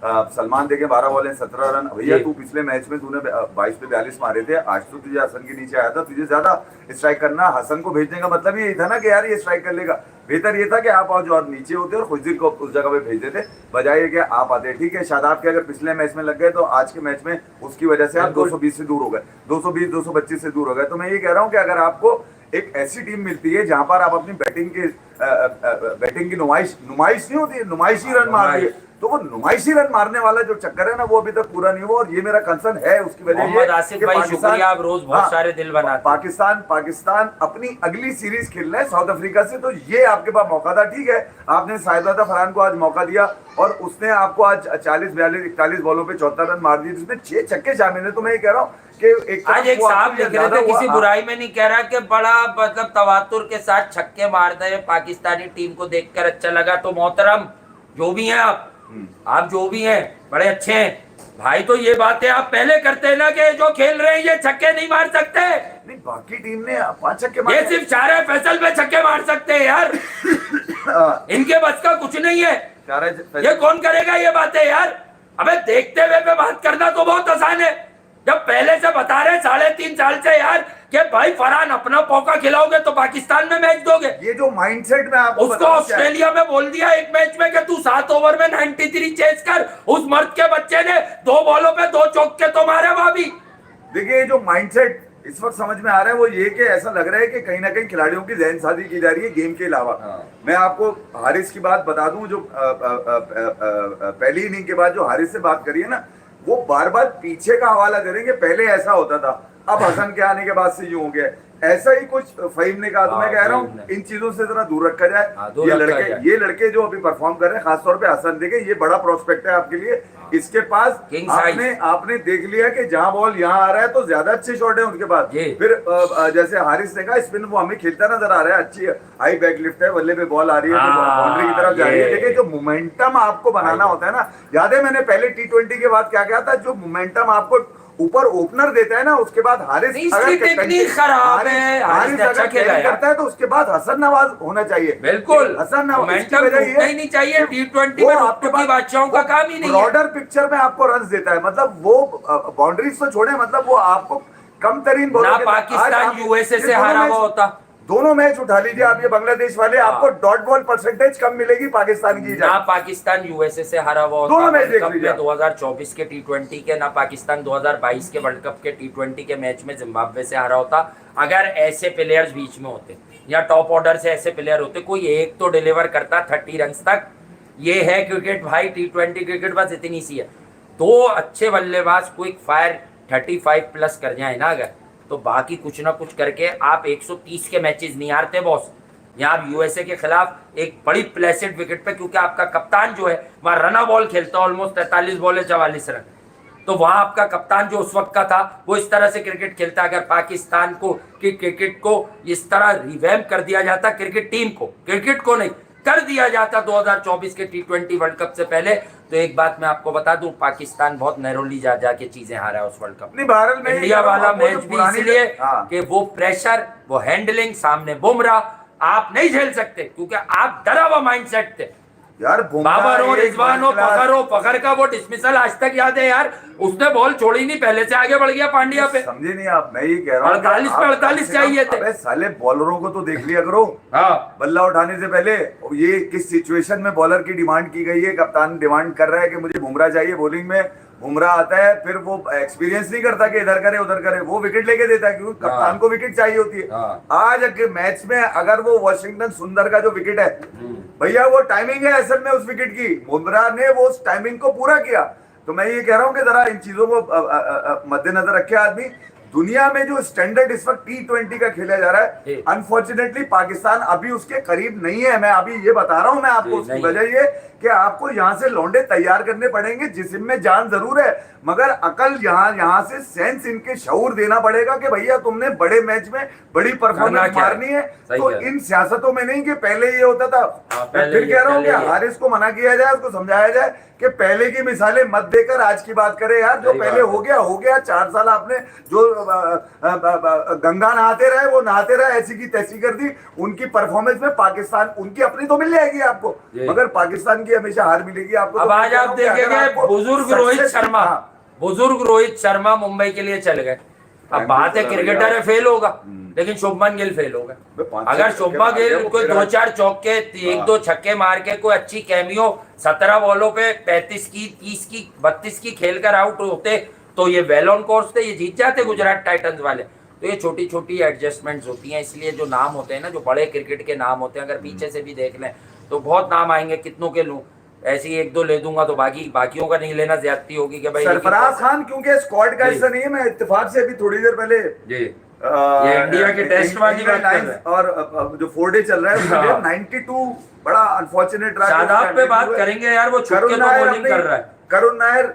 सलमान देखे 12 बॉल 17 रन। भैया जी। तू पिछले मैच में तूने 22 पे 42 मारे थे, आज तो तुझे हसन के नीचे आया था, तुझे ज्यादा स्ट्राइक करना, हसन को भेजने का मतलब यही था ना कि यार ये स्ट्राइक कर लेगा। बेहतर ये था कि आप जो और नीचे होते और खुजर को उस जगह पे भेजते थे, बजाय कि आप आते। ठीक है, शादाब के अगर पिछले मैच में लग गए तो आज के मैच में उसकी वजह से आप 220 से दूर हो गए, 220 225 से दूर हो गए। तो मैं ये कह रहा हूँ कि अगर आपको एक ऐसी टीम मिलती है जहां पर आप अपनी बैटिंग की नुमाइश नहीं होती है, नुमाइशी रन मार दिए, तो वो नुमाइशी रन मारने वाला जो चक्कर है ना वो अभी तक पूरा नहीं हुआ। और ये मेरा कंसर्न है, उसकी वजह मोहम्मद आसिफ भाई शुक्रिया, आप रोज बहुत सारे दिल बनाते हैं। पाकिस्तान अपनी अगली सीरीज खेल रहा है साउथ अफ्रीका से, तो ये आपके पास मौका था। ठीक है, आपने साहिदा फरहान को आज मौका दिया और उसने आपको आज 40 42 41 बॉलों पे 74 रन मार दिए, जिसमें 6 छक्के शामिल है। तो मैं ये कह रहा हूँ कि आज एक साहब लिख रहे थे, किसी बुराई में नहीं कह रहा, कि बड़ा मतलब तवातुर के साथ छक्के मारते हैं पाकिस्तानी टीम को देखकर अच्छा लगा। तो मोहतरम जो भी हैं आप जो भी हैं बड़े अच्छे हैं भाई। तो ये बातें आप पहले करते हैं ना कि जो खेल रहे हैं ये छक्के नहीं मार सकते। नहीं, बाकी टीम ने 5 छक्के ये सिर्फ चारे फैसल पे छक्के मार सकते हैं यार, इनके बस का कुछ नहीं है। ये कौन करेगा ये बातें यार? अबे देखते हुए पे बात करना तो बहुत आसान है, जब पहले से बता रहे 3.5 साल से यार कि भाई फरहान अपना पौका खिलाओगे तो पाकिस्तान में मैच दोगे। ये जो माइंडसेट में आपको उसको ऑस्ट्रेलिया में बोल दिया एक मैच में कि तू 7 ओवर में 93 चेस कर, उस मर्द के बच्चे ने 2 बॉलों पे 2 चौके तो मारे भाभी। देखिए, ये जो माइंडसेट इस वक्त समझ में आ रहा है वो ये कि ऐसा लग रहा है कि कहीं ना कहीं खिलाड़ियों की जहन साजी की जा रही है गेम के अलावा। मैं आपको हारिस की बात बता दूं, जो पहली इनिंग के बाद जो हारिस से बात करी है ना, वो बार बार पीछे का हवाला करेंगे, पहले ऐसा होता था, अब हसन के आने के बाद से यूं हो गया। ऐसा ही कुछ फहीम ने कहा। तो मैं कह रहा हूँ इन चीजों से जरा दूर रखा जाए। ये लड़के जो अभी परफॉर्म कर रहे हैं, खासतौर पे हसन, देखे ये बड़ा प्रोस्पेक्ट है आपके लिए। इसके पास आपने देख लिया कि जहां बॉल यहाँ आ रहा है तो ज्यादा अच्छे शॉट है उसके पास। फिर जैसे हारिस ने कहा स्पिन वो हमें खेलता नजर आ रहा है, अच्छी हाई बैक लिफ्ट है, बल्ले पे बॉल आ रही है, बाउंड्री की तरफ जा रही है। देखिए जो मोमेंटम आपको बनाना होता है ना, याद है मैंने पहले T20 के बाद क्या कहा था, जो मोमेंटम आपको ऊपर ओपनर देता है ना, उसके बाद हारिस टेक्निक खराब है, हारिस अच्छा खेला करता है तो उसके बाद हसन नवाज होना चाहिए। बिल्कुल, हसन नवाज नहीं चाहिए। T20 में आपके पास बादशाहों का काम ही नहीं है। ब्रॉडर पिक्चर में आपको रन देता है, मतलब वो बाउंड्रीज तो छोड़े, मतलब वो आपको कम तरीन बॉलों के पाकिस्तान यूएसए से हारा हुआ होता। दोनों मैच उठा लीजिए आप, ये बांग्लादेश वाले, आपको डॉट बॉल परसेंटेज कम मिलेगी पाकिस्तान की। ना पाकिस्तान यूएसए से हारा हुआ होता, दोनों मैच देख लीजिए, 2024 के T20 के, ना पाकिस्तान 2022 के वर्ल्ड कप के T20 के मैच में जिम्बाब्वे से हारा होता। अगर ऐसे प्लेयर्स बीच में होते या टॉप ऑर्डर से ऐसे प्लेयर होते, कोई एक तो डिलीवर करता 30 रन तक। ये है क्रिकेट भाई, T20 क्रिकेट बस इतनी सी है। 2 अच्छे बल्लेबाज क्विक फायर 35 प्लस कर जाए ना अगर, तो बाकी कुछ ना कुछ करके आप 130 के मैचेस नहीं हारते बॉस। यहाँ आप यूएसए के खिलाफ एक बड़ी प्लेसेड विकेट पे, क्योंकि आपका कप्तान जो है वहाँ रना बॉल खेलता है, ऑलमोस्ट 43 बॉल 44 रन, तो वहाँ आपका कप्तान जो उस वक्त का था वो इस तरह से क्रिकेट खेलता। अगर पाकिस्तान को कि क्रिकेट को इस तरह रिवैम्प कर दिया जाता, क्रिकेट टीम को, क्रिकेट को नहीं कर दिया जाता 2024 के T20 वर्ल्ड कप से पहले, तो एक बात मैं आपको बता दूं, पाकिस्तान बहुत नैरोली जाके चीजें हारा है उस वर्ल्ड कप में। इंडिया वाला मैच भी इसलिए कि वो प्रेशर, वो हैंडलिंग, सामने बुमराह आप नहीं झेल सकते, क्योंकि आप डरा हुआ माइंडसेट थे यार। बाबर और रिजवान हो फखर का वो डिसमिसल आज तक याद है यार, उसने बॉल छोड़ी नहीं, पहले से आगे बढ़ गया पांड्या पे। समझे नहीं आप, मैं ये कह रहा हूँ 48 पे 48 चाहिए थे। अबे साले बॉलरों को तो देख लिया करो, बल्ला उठाने से पहले ये किस सिचुएशन में बॉलर की डिमांड की गई है। कप्तान डिमांड कर रहा है कि मुझे बुमराह चाहिए बॉलिंग में, बुमराह आता है, फिर वो एक्सपीरियंस नहीं करता कि इधर करे उधर करे, वो विकेट लेके देता है, क्योंकि कप्तान को विकेट चाहिए होती है। आज मैच में अगर वो वॉशिंगटन सुंदर का जो विकेट है भैया, वो टाइमिंग है असल में उस विकेट की, बुमराह ने वो उस टाइमिंग को पूरा किया। तो मैं ये कह रहा हूं कि जरा इन चीजों को मद्देनजर रखे आदमी। दुनिया में जो स्टैंडर्ड इस वक्त T20 का खेला जा रहा है, अनफॉर्चुनेटली पाकिस्तान अभी उसके करीब नहीं है। मैं अभी ये बता रहा हूं मैं आपको, उसकी वजह ये कि आपको यहाँ से लौंडे तैयार करने पड़ेंगे, जिस्म में जान जरूर है मगर अकल यहाँ से सेंस, इनके शऊर देना पड़ेगा कि भैया तुमने बड़े मैच में बड़ी परफॉर्मेंस मारनी है। तो इन सियासतों में नहीं कि पहले ये होता था। मैं फिर कह रहा हूँ कि हारिस को मना किया जाए, उसको समझाया जाए कि पहले की मिसालें मत देकर आज की बात करें यार। जो पहले हो गया 4 साल आपने जो गंगा नहाते रहे, वो नहाते रहे, ऐसी की तैसी कर दी। उनकी परफॉर्मेंस में पाकिस्तान, उनकी अपनी तो मिल जाएगी आपको, मगर पाकिस्तान की हमेशा हार मिलेगी आपको। अब आज आप देखेंगे बुजुर्ग रोहित शर्मा, बुजुर्ग रोहित शर्मा मुंबई के लिए चल गए। अब बात है क्रिकेटर है, फेल होगा, लेकिन शुभमन गिल फेल होगा। अगर शुभमन गिल कोई 2-4 चौके 1-2 छक्के मार के कोई अच्छी कैमियो 17 बॉलों पे 35 की 30 की 32 की खेल कर आउट होते तो ये वेल ऑन कोर्स थे, ये जीत जाते गुजरात टाइटंस वाले। तो ये छोटी छोटी एडजस्टमेंट्स होती हैं, इसलिए जो नाम होते हैं ना, जो बड़े क्रिकेट के नाम होते हैं, अगर पीछे से भी देख लें तो बहुत नाम आएंगे। कितनों के लूं, ऐसे ही 1-2 ले दूंगा तो बाकियों का नहीं लेना ज्यादती होगी कि भाई। सरफराज खान क्योंकि स्क्वाड का हिस्सा नहीं है, मैं इत्तेफाक से अभी थोड़ी देर पहले जी ये इंडिया के टेस्ट वाली बात कर रहे हैं, और जो 4 डे चल रहा है उसके लिए 92 बड़ा अनफॉर्चुनेट रहा। शादाब पे बात करेंगे यार, वो छक्के तो बॉलिंग कर रहा है। करुण नायर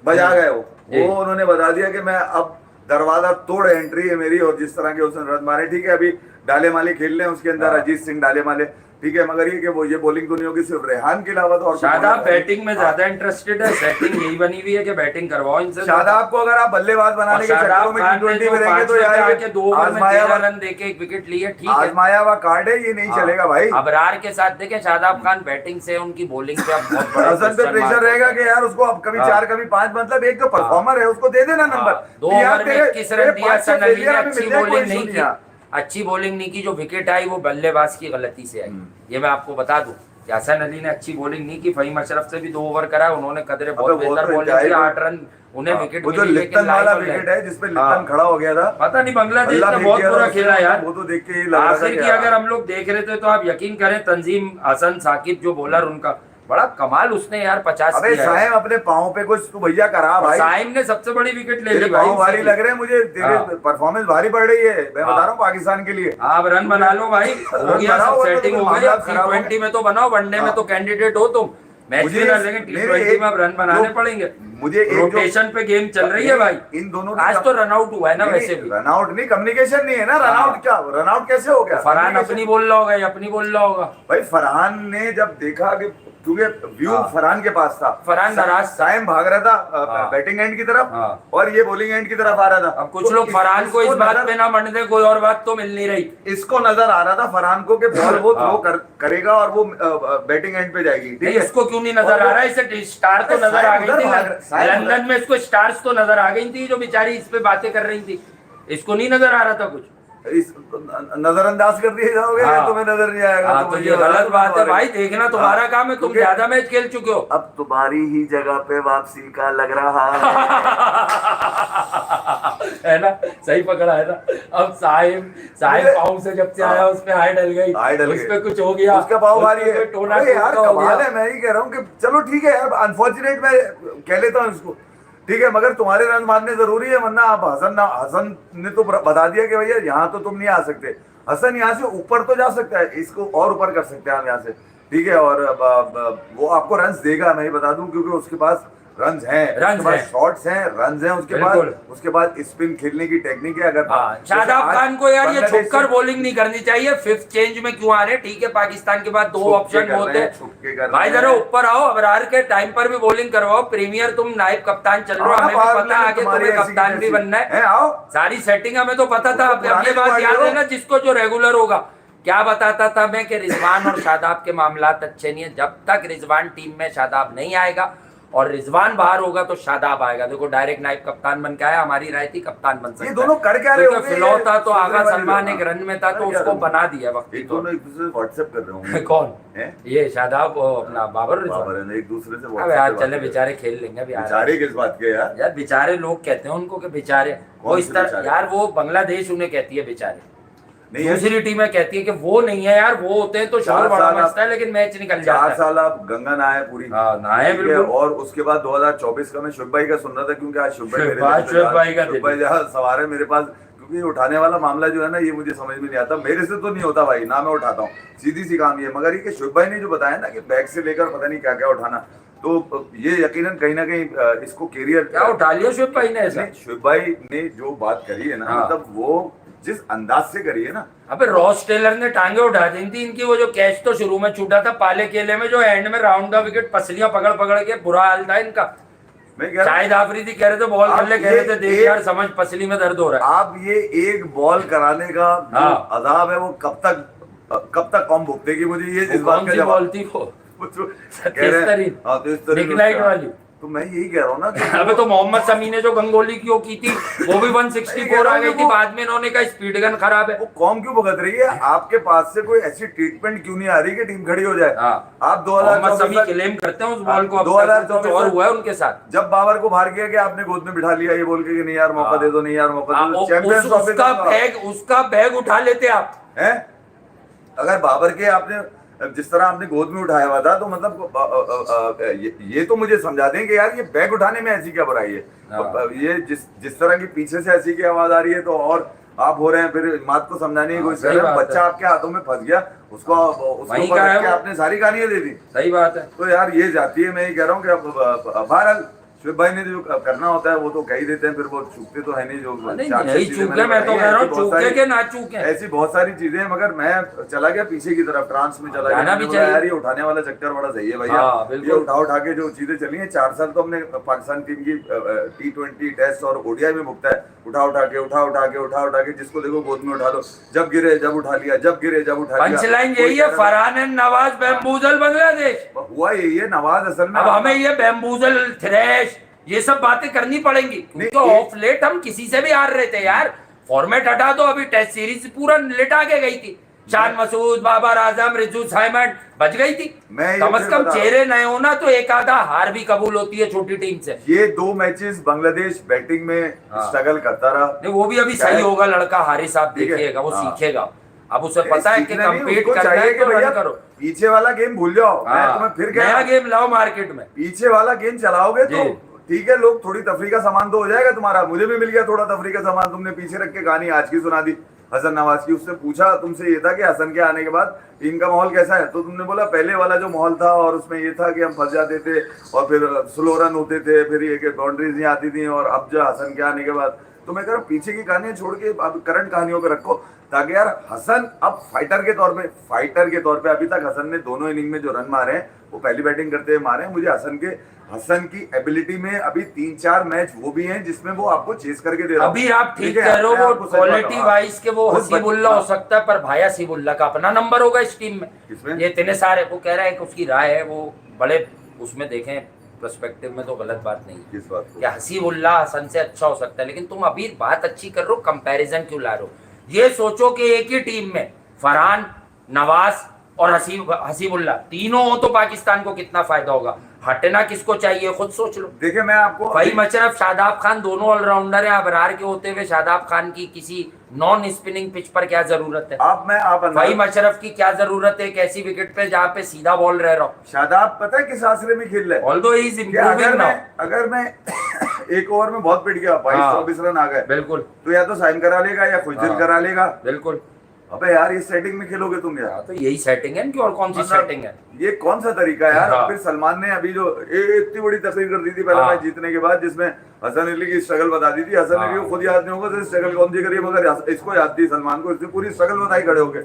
बजा गए, वो उन्होंने बता दिया कि मैं अब दरवाजा तोड़ एंट्री है मेरी, और जिस तरह के उसने रन मारे, ठीक है अभी डाले माले खेल रहे हैं उसके अंदर, अजीत सिंह डाले माले, ठीक है, मगर ये कि वो ये बॉलिंग तो नहीं होगी, सिर्फ रेहान के अलावा तो और शादाब बैटिंग में ज्यादा इंटरेस्टेड है, सेटिंग यही बनी हुई है कि बैटिंग करवाओ इनसे। शादाब को अगर आप बल्लेबाज बनाने के चक्करों में T20 में रहेंगे तो यार के 2 ओवर में 13 रन देके 1 विकेट लिए, ठीक है, आजमाया हुआ कार्ड है, ये नहीं चलेगा भाई। अबरार के साथ देखें शादाब खान बैटिंग से, उनकी बॉलिंग पे अब बहुत बड़ा हसन पे प्रेशर रहेगा कि यार उसको अब कभी 4 कभी 5, मतलब एक तो परफॉर्मर है उसको दे देना नंबर। 2 ओवर में 21 रन दिया, हसन अली ने अच्छी बॉलिंग नहीं की, अच्छी बॉलिंग नहीं की, जो विकेट आई वो बल्लेबाज की गलती से आई। ये मैं आपको बता दूं कि हसन अली ने अच्छी बॉलिंग नहीं की, फहीम अशरफ से भी 2 ओवर करा, उन्होंने कदरे बहुत बेहतर बॉलिंग की, 8 रन उन्हें विकेट मिली, लेकिन वाला विकेट है जिसपे लिप्टन खड़ा हो गया था, पता नहीं बांग्लादेश ने बहुत बुरा खेला यार। वो तो देख के ही लग रहा था आखिर की अगर हम लोग देख रहे थे तो आप यकीन करें, तंजीम हसन साकिब जो बॉलर उनका बड़ा कमाल, उसने यार 50 अबे साइम अपने पाँव पे कुछ तू भैया करा भाई, साइम ने सबसे बड़ी विकेट ले ली भाई, पाँव भारी लग रहे हैं मुझे, तेरे परफॉर्मेंस भारी पड़ रही है, मैं बता रहा हूँ पाकिस्तान के लिए। आप रन बना लो भाई, हो गया सब सेटिंग हो गई, अब T20 में तो बनाओ, वनडे में तो कैंडिडेट हो तुम, मैच भी ना, लेकिन T20 में अब रन बनाने पड़ेंगे। मुझे रोटेशन पे गेम चल रही है भाई, इन दोनों आज तो रन आउट हुआ है ना, वैसे भी रन आउट नहीं, कम्युनिकेशन नहीं है ना, रन आउट क्या, रन आउट कैसे हो गया? फरहान अपनी बोल रहा होगा या अपनी बोल रहा होगा भाई। फरहान ने जब देखा कि क्योंकि व्यू फरहान के पास था, फरहान नाराज, साइम भाग रहा था बैटिंग एंड की तरफ और ये बॉलिंग एंड की तरफ आ रहा था। अब कुछ लोग फरहान को इस बात पे ना मंड दे, कोई और बात तो मिल नहीं रही, इसको नजर आ रहा था फरहान को कि बॉल वो थ्रो करेगा और वो बैटिंग एंड पे जाएगी, ठीक है। इसको क्यों नहीं नजर आ रहा है? इसे स्टार तो नजर आ गई थी लंदन में, इसको स्टार्स तो नजर आ गई थी, जो बेचारी इस पे बातें कर रही थी, इसको नहीं नजर आ रहा था कुछ, नजरअंदाज कर दिए जाओगे, तुम्हें नजर नहीं आएगा, तो ये गलत बात है भाई, देखना तुम्हारा काम है, तुम ज्यादा मैच खेल चुके हो, अब तुम्हारी ही जगह पे वापसी का लग रहा है ना, सही पकड़ा है ना। अब साहिब पाँव से जब से आया उस पे हाई डल गई, उस पे कुछ हो गया, उसका पाँव भारी है यार, कमाल है। मैं ही कह रहा हूँ कि चलो ठीक है यार, अनफॉर्चुनेट मैं कह लेता हूँ इसको, ठीक है, मगर तुम्हारे रन मारने जरूरी है, वरना आप हसन ने तो बता दिया कि भैया यहाँ तो तुम नहीं आ सकते, हसन यहाँ से ऊपर तो जा सकता है, इसको और ऊपर कर सकते हैं हम यहाँ से, ठीक है, और वो आपको रन्स देगा, मैं ही बता दूं, क्योंकि उसके पास रन्स हैं, शॉट्स हैं, रन्स हैं, उसके बाद स्पिन खेलने की टेक्निक है। अगर शादाब खान को यार ये छक्कर बॉलिंग नहीं करनी चाहिए, 5th चेंज में क्यों आ रहे, ठीक है, पाकिस्तान के बाद 2 ऑप्शन होते हैं भाई, जरा ऊपर आओ, अबरार के टाइम पर भी बॉलिंग करवाओ, प्रीमियर तुम नायब कप्तान चल रहे हो, हमें भी पता आगे तुम्हें कप्तान भी बनना है, आओ सारी सेटिंग हमें तो पता था। अब ये बात याद है ना, जिसको जो रेगुलर होगा, क्या बताता था मैं कि रिजवान और शादाब के मामलात अच्छे नहीं है, जब तक रिजवान टीम में शादाब नहीं आएगा और रिजवान बाहर होगा तो शादाब आएगा। देखो डायरेक्ट नाइब कप्तान बन के आया, हमारी राय थी कप्तान बन सकता है, ये दोनों कर क्या रहे होंगे, फिलौल था तो आगा सलमान एक रन में था तो उसको बना दिया वक्त, दोनों एक दूसरे से व्हाट्सएप कर रहे होंगे। कौन है ये? शादाब अपना बाबर एक दूसरे से अब यार चले बेचारे खेल लेंगे, बेचारे किस बात के यार बेचारे लोग कहते हैं उनको कि बेचारे, वो इस तरह यार, वो बांग्लादेश उन्हें कहती है बेचारे, दूसरी टीमें कहती है कि वो नहीं है यार, वो होते हैं तो शोर बड़ा मचता है, लेकिन मैच निकल जाता है। 4 साल आप गंगा नहाए पूरी, नहाए बिल्कुल, और उसके बाद 2024 का मैं शुभ भाई का सुन रहा था, क्योंकि आज शुभ भाई जहाँ सवार है मेरे पास, क्योंकि उठाने वाला मामला जो है ना, ये मुझे समझ में नहीं आता, मेरे से तो नहीं होता भाई, ना मैं उठाता हूँ, सीधी सी काम ये, मगर ये कि शुभ भाई ने जो बताया ना कि बैग से लेकर पता नहीं क्या क्या उठाना, तो ये यकीनन कहीं ना कहीं इसको कैरियर क्या उठा लिया शुभ भाई ने, ऐसा शुभ भाई ने जो बात करी है ना, मतलब वो जिस अंदाज से करी है ना, अबे रॉस टेलर ने टांगे उठा दी थी इनकी, वो जो कैच तो शुरू में छूटा था पाले केले में, जो एंड में राउंड द विकेट पसलियां पकड़ पकड़ के बुरा हाल था इनका, मैं कह रहा हूँ शाहिद आफरीदी कह रहे थे बॉल आप कर ले, कह ये रहे थे देख एक- यार समझ पसली में दर्द हो रहा है। आप ये एक बॉल कराने का जो हाँ। अदाब है वो कब तक कौन भुगतेगी मुझे ये इस वो बात कौन का सी जवाब बॉल थी वो? वो जो कह तेज रहे हैं तरीन। हाँ तो इस तरह निकलाइट वाली। तो मैं यही कह रहा हूँ ना कि अबे तो मोहम्मद शमी ने जो गंगोली की वो की थी वो भी 164 आ गई थी, बाद में इन्होंने कहा स्पीड गन खराब है। वो कौम क्यों भुगत रही है? आपके पास से कोई ऐसी ट्रीटमेंट क्यों नहीं आ रही कि टीम खड़ी हो जाए? हाँ। आप मोहम्मद शमी 2024 क्लेम करते हैं उस बॉल को, अब 2024 तक कुछ और हुआ है उनके साथ। जब बाबर को बाहर किया कि आपने गोद में बिठा लिया ये बोल के कि नहीं यार मौका दे दो, नहीं यार मौका दे दो, चैंपियंस ट्रॉफी उसका बैग उठा लेते आप हैं। अगर बाबर के आपने जिस तरह आपने गोद में उठाया हुआ था तो मतलब ये तो मुझे समझा दें कि यार ये बैग उठाने में ऐसी क्या बुराई है? हाँ। ये जिस तरह की पीछे से ऐसी की आवाज आ रही है तो और आप हो रहे हैं फिर बात को समझाने की कोशिश कर रहे हैं। बच्चा आपके हाथों में फंस गया, उसको वहीं का है वो। आपने सारी कहानियां दे दी। सही बात है। तो यार ये जाती है, मैं ये कह रहा हूँ कि अब बहरहाल शिव भाई ने जो करना होता है वो तो कह ही देते हैं, फिर वो चूकते तो है नहीं जो नहीं चूके, मैं तो कह रहा हूँ चूके के ना चूके। ऐसी बहुत सारी चीजें हैं, मगर मैं चला गया पीछे की तरफ, ट्रांस में चला जाना गया। भी मैंने बोला, चाहिए। यार ये उठाने वाला चक्कर बड़ा सही है भैया। हाँ, बिल्कुल। ये उठा के जो चीजें चली हैं 4 साल तो हमने पाकिस्तान टीम की T20 टेस्ट और ओडीआई में भुगता है। उठा के जिसको देखो गोद में उठा लो, जब गिरे जब उठा लिया, जब गिरे जब उठा लिया। पंचलाइन यही है, फरहान एंड नवाज बैम्बूजल बांग्लादेश। हुआ यही है नवाज असल में। अब हमें ये बैम्बूजल थ्रैश ये सब बातें करनी पड़ेंगी, क्योंकि ऑफ लेट हम किसी से भी हार रहे थे यार। फॉर्मेट हटा दो, अभी टेस्ट सीरीज पूरा लिटा के गई थी। शान मसूद, बाबर आजम, रिजू साइमन बच गई थी। कम से कम चेहरे नए होना तो एक आधा हार भी कबूल होती है छोटी टीम से। ये 2 मैचेस बांग्लादेश बैटिंग में स्ट्रगल करता रहा। नहीं वो भी अभी सही होगा लड़का, हारिस आप देखिएगा वो सीखेगा। अब उसे पता है कि कम्पीट करना है तो रन करो। पीछे वाला गेम भूल जाओ। मैं तुम्हें फिर कह नया गेम लाओ मार्केट में। पीछे वाला गेम चलाओगे तो ठीक है, लोग थोड़ी तफरी का सामान तो हो जाएगा तुम्हारा। मुझे भी मिल गया थोड़ा तफरी का सामान, तुमने पीछे रख के कहानी आज की सुना दी हसन नवाज की। उससे पूछा तुमसे ये था कि हसन के आने के बाद टीम का माहौल कैसा है, तो तुमने बोला पहले वाला जो माहौल था और उसमें ये था कि हम फंस जाते थे और फिर स्लो रन होते थे, फिर ये कि बाउंड्रीज नहीं आती थी। और अब जो हसन के आने के बाद तो मैं कह रहा हूँ पीछे की कहानियां छोड़ के अब करंट कहानियों पे रखो, ताकि यार हसन अब फाइटर के तौर पे अभी तक हसन ने दोनों इनिंग में जो रन मारे हैं वो पहली बैटिंग करते हुए मारे हैं। मुझे हसन की एबिलिटी में अभी 3-4 मैच वो भी हैं जिसमें वो आपको चेस करके दे रहा है। अभी आप ठीक कह रहे हो, वो क्वालिटी वाइज के वो हसीबुल्ला हो सकता है, पर भाई हसीबुल्ला का अपना नंबर होगा इस टीम में। ये इतने सारे वो कह रहे हैं कि उसकी राय है, वो बड़े उसमें देखें पर्सपेक्टिव में तो गलत बात नहीं है। किस बात को? कि हसीबुल्ला हसन से अच्छा हो सकता है, लेकिन तुम अभी बात अच्छी कर रहे हो, कंपैरिजन क्यों ला रहे हो? ये सोचो कि एक ही टीम में फरहान, नवाज और हसीबुल्ला तीनों हो तो पाकिस्तान को कितना फायदा होगा। हटना किसको चाहिए खुद सोच लो। देखिए मैं आपको फहीम अशरफ, शादाब खान दोनों ऑलराउंडर हैं। अबरार के होते हुए शादाब खान की किसी नॉन स्पिनिंग पिच पर क्या जरूरत है? फहीम अशरफ की क्या जरूरत है एक ऐसी विकेट पे जहाँ पे सीधा बॉल रह रहा हो? शादाब पता है किस आसरे में खेल रहा है? Although he is improving now. अगर मैं एक ओवर में बहुत पिट गया, 22-24 रन आ गए, बिल्कुल, तो या तो साइन करा लेगा या खुजल करा लेगा। बिल्कुल। अबे यार इस सेटिंग में खेलोगे तुम यार? तो यही सेटिंग है कि और कौन सी सेटिंग है? ये कौन सा तरीका है यार? फिर सलमान ने अभी जो इतनी बड़ी तकरीर कर दी थी पहला मैच जीतने के बाद, जिसमें हसन अली की स्ट्रगल बता दी थी। हसन अली को खुद याद नहीं होगा स्ट्रगल कौन सी करी, मगर इसको याद थी सलमान को, इसने पूरी स्ट्रगल बताई खड़े होके।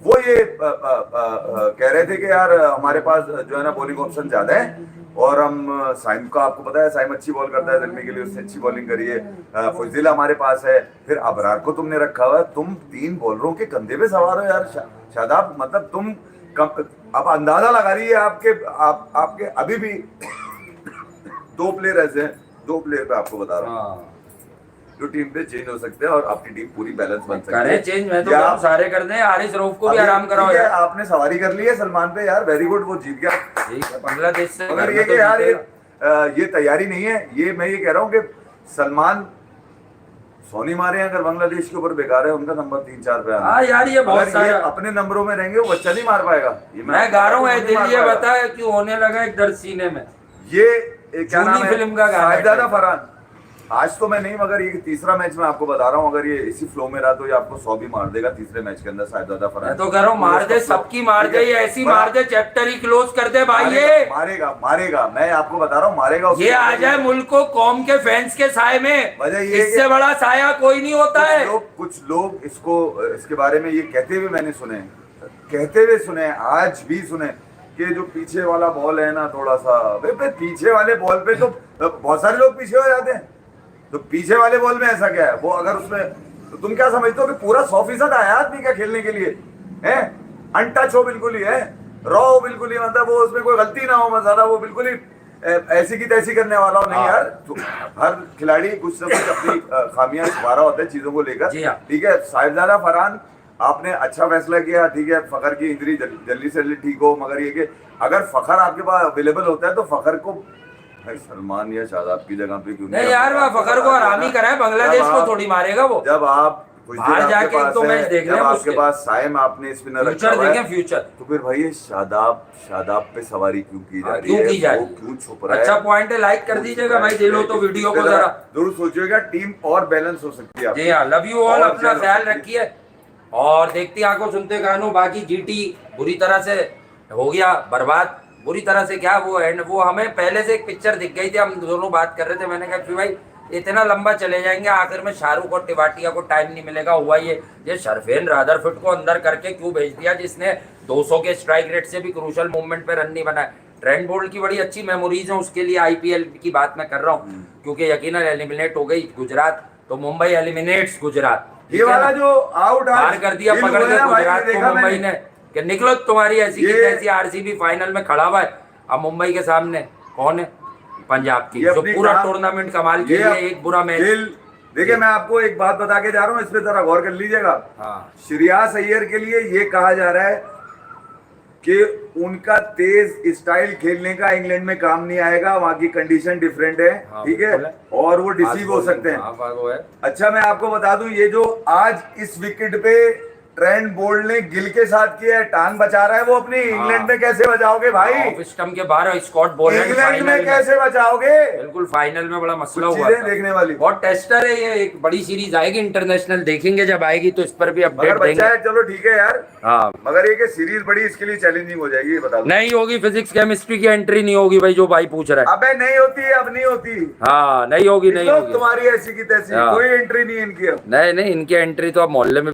वो ये कह रहे थे कि यार हमारे पास जो है ना बॉलिंग ऑप्शन ज्यादा है और हम साइम का आपको पता है साइम अच्छी बॉल करता है, जलने के लिए उससे अच्छी बॉलिंग करी है। फुजिल हमारे पास है, फिर अबरार को तुमने रखा हुआ है। तुम 3 बॉलरों के कंधे पे सवार हो यार शादाब। मतलब तुम अब अंदाजा लगा रही है आपके अभी भी 2 प्लेयर ऐसे हैं, 2 प्लेयर पे आपको बता रहा हूँ जो टीम पे चेंज हो सकते हैं और आपकी टीम पूरी बैलेंस बन सकती है। चेंज मैं तो सारे कर दें, हारिस रऊफ को भी आराम कराओ यार। आपने सवारी कर ली है सलमान पे यार, वेरी गुड, वो जीत गया। ठीक है, बांग्लादेश से। मगर ये कि यार ये तैयारी नहीं है। ये मैं ये कह रहा हूँ कि सलमान सोनी मारे हैं अगर बांग्लादेश के ऊपर बेकार है, उनका नंबर 3-4 पे आना। हाँ यार, ये बहुत सारे अपने नंबरों में रहेंगे वो बच्चा नहीं मार पाएगा। मैं गा रहा हूँ दिल ये बता क्यों होने लगा एक दर्द सीने में। ये क्या नाम है फिल्म का गाना, साहिबजादा फरहान। आज तो मैं नहीं, मगर ये तीसरा मैच में आपको बता रहा हूँ, अगर ये इसी फ्लो में रहा तो ये आपको 100 भी मार देगा तीसरे मैच के अंदर साहिबजादा फरहान। मैं तो कह रहा हूँ मार दे, सबकी मार दे, ये ऐसी मार दे चैप्टर ही क्लोज कर दे भाई। ये मारेगा मैं आपको बता रहा हूँ, मारेगा। ये आ जाए मुल्क को कौम के फैंस के साए में, इससे बड़ा साया कोई नहीं होता है। कुछ लोग इसके बारे में ये कहते हुए मैंने सुने, आज भी सुने कि जो पीछे वाला बॉल है ना, थोड़ा सा पीछे वाले बॉल पे तो तो बहुत सारे लोग पीछे हो जाते हैं। तो पीछे वाले बॉल में ऐसा क्या है, वो अगर उसमें, तो तुम क्या समझते हो कि पूरा 100% आया आदमी क्या खेलने के लिए है? अनटच हो बिल्कुल ही है, रॉ हो बिल्कुल ही, मतलब वो उसमें कोई गलती ना हो, मसाला वो बिल्कुल ही ऐसी की तैसी करने वाला हो। नहीं यार, तो हर खिलाड़ी कुछ ना कुछ अपनी खामियां छुपा रहा होता है चीजों को लेकर। जी हाँ। ठीक है, साहिबजादा फरहान आपने अच्छा फैसला किया। ठीक है, फखर की इंजरी जल्दी से जल्दी ठीक हो, मगर ये कि अगर फखर आपके पास अवेलेबल होता है तो फखर को भाई सलमान या शादाब की जगह पे क्यों नहीं यार, वह फखर को आराम ही कराए, बांग्लादेश को थोड़ी मारेगा वो। जब आप कुछ देर बाहर आपके जाके पास तो है, मैच देख जब लें आपके उसके। पास साइम आपने स्पिनर रखा फ्यूचर हुआ है, देखें फ्यूचर। तो फिर भाई ये शादाब पे सवारी क्यों की जा रही क्यों है? की जा वो रही क्यों छुप रहा है? अच्छा पॉइंट है, लाइक कर दीजिएगा भाई, दिल हो तो वीडियो को जरा। जरूर सोचिएगा, टीम और बैलेंस हो सकती है जी हाँ, लव यू ऑल, और अपना चल ख्याल सकती है। रखिए और देखती आंखों सुनते कानों। बाकी जीटी बुरी तरह से हो गया बर्बाद, बुरी तरह से क्या, वो एंड वो हमें पहले से एक पिक्चर दिख गई थी, हम दोनों बात कर रहे थे, मैंने कहा कि भाई इतना लंबा चले जाएंगे, आखिर में शाहरुख और टिवाटिया को टाइम नहीं मिलेगा। हुआ ये शरफेन रादरफुट को अंदर करके क्यों भेज दिया, जिसने 200 के स्ट्राइक रेट से भी क्रूशल मूवमेंट पे रन नहीं बनाया। ट्रेंट बोल्ट की बड़ी अच्छी मेमोरीज है उसके लिए, आईपीएल की बात मैं कर रहा हूँ, क्योंकि यकीनन एलिमिनेट हो गई गुजरात, तो मुंबई एलिमिनेट्स गुजरात, ये वाला जो आउट बाहर कर दिया पकड़ के गुजरात को मुंबई ने, कि निकलो तुम्हारी ऐसी की तैसी, आरसीबी फाइनल में खड़ा हुआ है। अब मुंबई के सामने कौन है? पंजाब की, जो पूरा टूर्नामेंट कमाल के लिए एक बुरा मैच। देखिए मैं आपको एक बात बता के जा रहा हूँ, इस पे जरा गौर कर लीजिएगा। हाँ। श्रेयस अय्यर के लिए ये कहा जा रहा है कि उनका तेज स्टाइल खेलने का इंग्लैंड में काम नहीं आएगा, वहां की कंडीशन डिफरेंट है। हाँ, ठीक है, और वो डिसीव हो सकते हैं। है। अच्छा मैं आपको बता दूं, ये जो आज इस विकेट पे ट्रेंट बोल्ट ने गिल के साथ किया है, टांग बचा रहा है वो अपनी, इंग्लैंड में कैसे बचाओगे भाई? ऑफ स्टंप के बाहर स्कॉट बोलैंड इंग्लैंड में कैसे बचाओगे? बिल्कुल फाइनल में बड़ा मसला कुछ हुआ चीजें था। देखने वाली। बहुत टेस्टर है ये, एक बड़ी सीरीज आएगी इंटरनेशनल, देखेंगे जब आएगी तो इस पर भी मगर अपडेट बच्चा देंगे। है, चलो ठीक है यार। हाँ, मगर ये कि सीरीज बड़ी इसके लिए चैलेंजिंग हो जाएगी, ये बता दो। नहीं होगी, फिजिक्स केमिस्ट्री की एंट्री नहीं होगी भाई, जो भाई पूछ रहा है। अबे नहीं होती है, अब नहीं होती। हाँ नहीं होगी, नहीं तो होगी तुम्हारी ऐसी की तैसी हाँ। कोई एंट्री नहीं इनकी अब। नहीं इनकी एंट्री तो अब मोहल्ले में